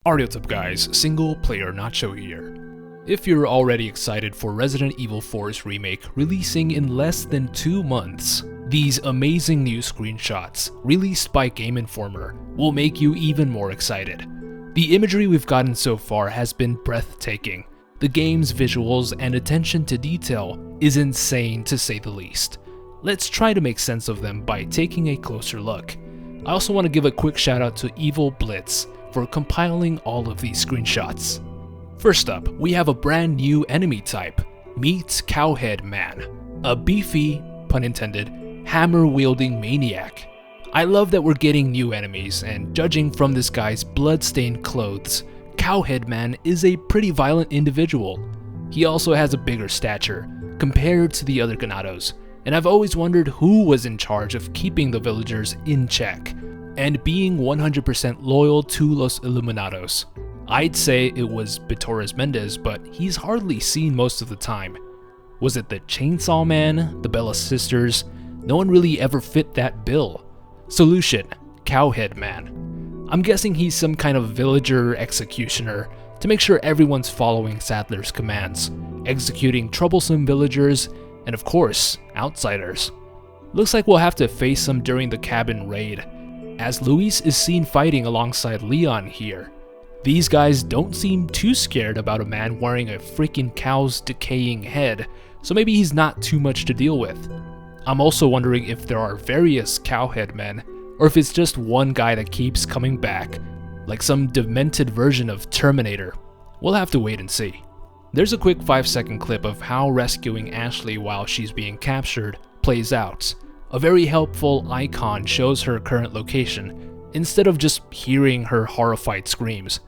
What's up guys, Single Player Nacho here. If you're already excited for Resident Evil 4's remake releasing in less than 2 months, these amazing new screenshots, released by Game Informer, will make you even more excited. The imagery we've gotten so far has been breathtaking. The game's visuals and attention to detail is insane to say the least. Let's try to make sense of them by taking a closer look. I also want to give a quick shout out to Evil Blitz for compiling all of these screenshots. First up, we have a brand new enemy type, Meet Cowhead Man, a beefy, pun intended, hammer-wielding maniac. I love that we're getting new enemies, and judging from this guy's blood-stained clothes, Cowhead Man is a pretty violent individual. He also has a bigger stature, compared to the other Ganados, and I've always wondered who was in charge of keeping the villagers in check, and being 100% loyal to Los Iluminados. I'd say it was Torres Mendez, but he's hardly seen most of the time. Was it the Chainsaw Man, the Bella Sisters? No one really ever fit that bill. Solution: Cowhead Man. I'm guessing he's some kind of villager executioner to make sure everyone's following Sadler's commands, executing troublesome villagers, and of course, outsiders. Looks like we'll have to face him during the cabin raid, as Luis is seen fighting alongside Leon here. These guys don't seem too scared about a man wearing a freaking cow's decaying head, so maybe he's not too much to deal with. I'm also wondering if there are various Cowhead men, or if it's just one guy that keeps coming back, like some demented version of Terminator. We'll have to wait and see. There's a quick 5-second clip of how rescuing Ashley while she's being captured plays out. A very helpful icon shows her current location, instead of just hearing her horrified screams.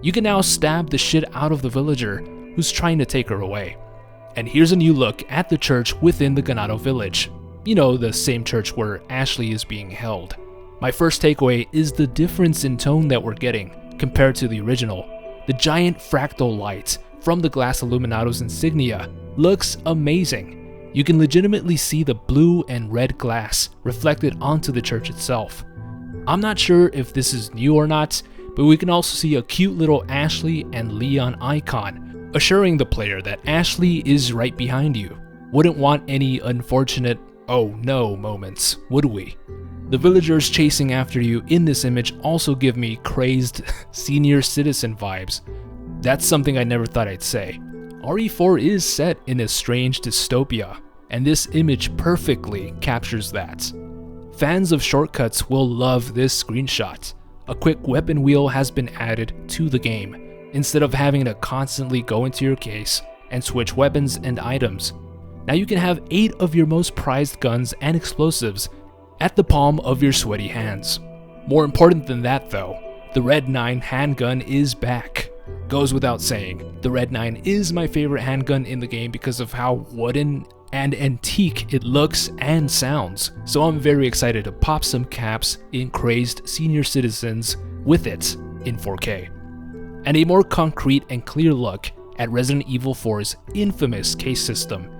You can now stab the shit out of the villager who's trying to take her away. And here's a new look at the church within the Ganado village. You know, the same church where Ashley is being held. My first takeaway is the difference in tone that we're getting compared to the original. The giant fractal light from the Glass Illuminados insignia looks amazing. You can legitimately see the blue and red glass reflected onto the church itself. I'm not sure if this is new or not, but we can also see a cute little Ashley and Leon icon, assuring the player that Ashley is right behind you. Wouldn't want any unfortunate "oh no" moments, would we? The villagers chasing after you in this image also give me crazed senior citizen vibes. That's something I never thought I'd say. RE4 is set in a strange dystopia, and this image perfectly captures that. Fans of shortcuts will love this screenshot. A quick weapon wheel has been added to the game, instead of having to constantly go into your case and switch weapons and items. Now you can have 8 of your most prized guns and explosives at the palm of your sweaty hands. More important than that though, the Red 9 handgun is back. Goes without saying, the Red 9 is my favorite handgun in the game because of how wooden and antique it looks and sounds, so I'm very excited to pop some caps in crazed senior citizens with it in 4K. And a more concrete and clear look at Resident Evil 4's infamous case system.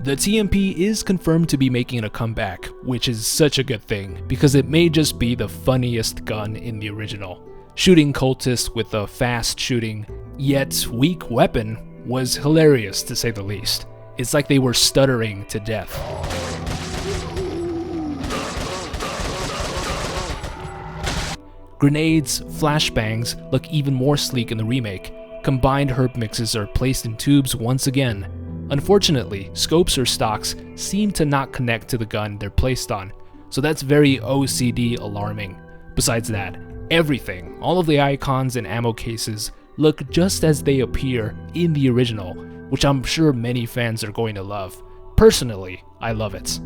The TMP is confirmed to be making a comeback, which is such a good thing, because it may just be the funniest gun in the original. Shooting cultists with a fast-shooting, yet weak weapon was hilarious to say the least. It's like they were stuttering to death. Grenades, flashbangs look even more sleek in the remake. Combined herb mixes are placed in tubes once again. Unfortunately, scopes or stocks seem to not connect to the gun they're placed on, so that's very OCD alarming. Besides that, everything, all of the icons and ammo cases, look just as they appear in the original, which I'm sure many fans are going to love. Personally, I love it.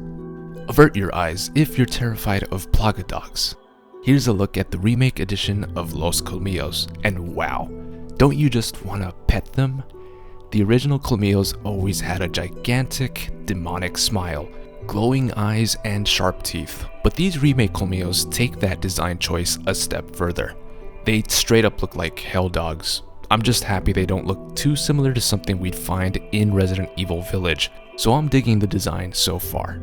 Avert your eyes if you're terrified of Plaga dogs. Here's a look at the remake edition of Los Colmillos, and wow, don't you just want to pet them? The original Colmillos always had a gigantic, demonic smile, glowing eyes and sharp teeth, but these remake Colmillos take that design choice a step further. They straight up look like hell dogs. I'm just happy they don't look too similar to something we'd find in Resident Evil Village, so I'm digging the design so far.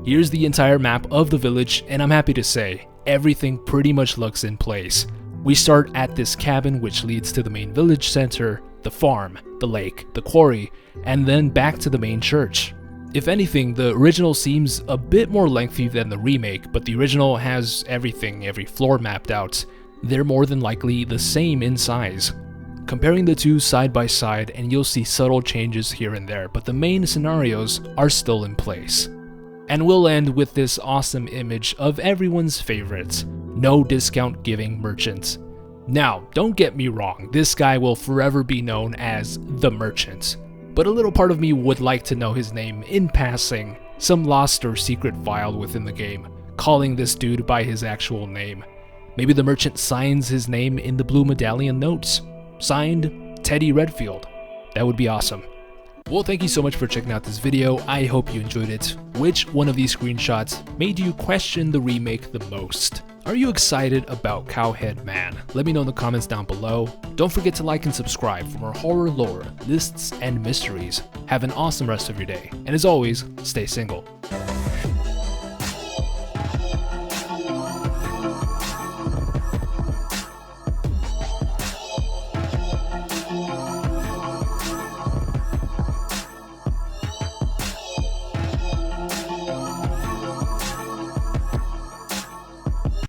Here's the entire map of the village, and I'm happy to say, everything pretty much looks in place. We start at this cabin which leads to the main village center, the farm, the lake, the quarry, and then back to the main church. If anything, the original seems a bit more lengthy than the remake, but the original has everything, every floor mapped out. They're more than likely the same in size. Comparing the two side by side and you'll see subtle changes here and there, but the main scenarios are still in place. And we'll end with this awesome image of everyone's favorite, no discount giving merchant. Now, don't get me wrong, this guy will forever be known as the Merchant, but a little part of me would like to know his name in passing, some lost or secret file within the game, calling this dude by his actual name. Maybe the Merchant signs his name in the blue medallion notes. Signed, Teddy Redfield. That would be awesome. Well, thank you so much for checking out this video. I hope you enjoyed it. Which one of these screenshots made you question the remake the most? Are you excited about Cowhead Man? Let me know in the comments down below. Don't forget to like and subscribe for more horror lore, lists, and mysteries. Have an awesome rest of your day. And as always, stay single.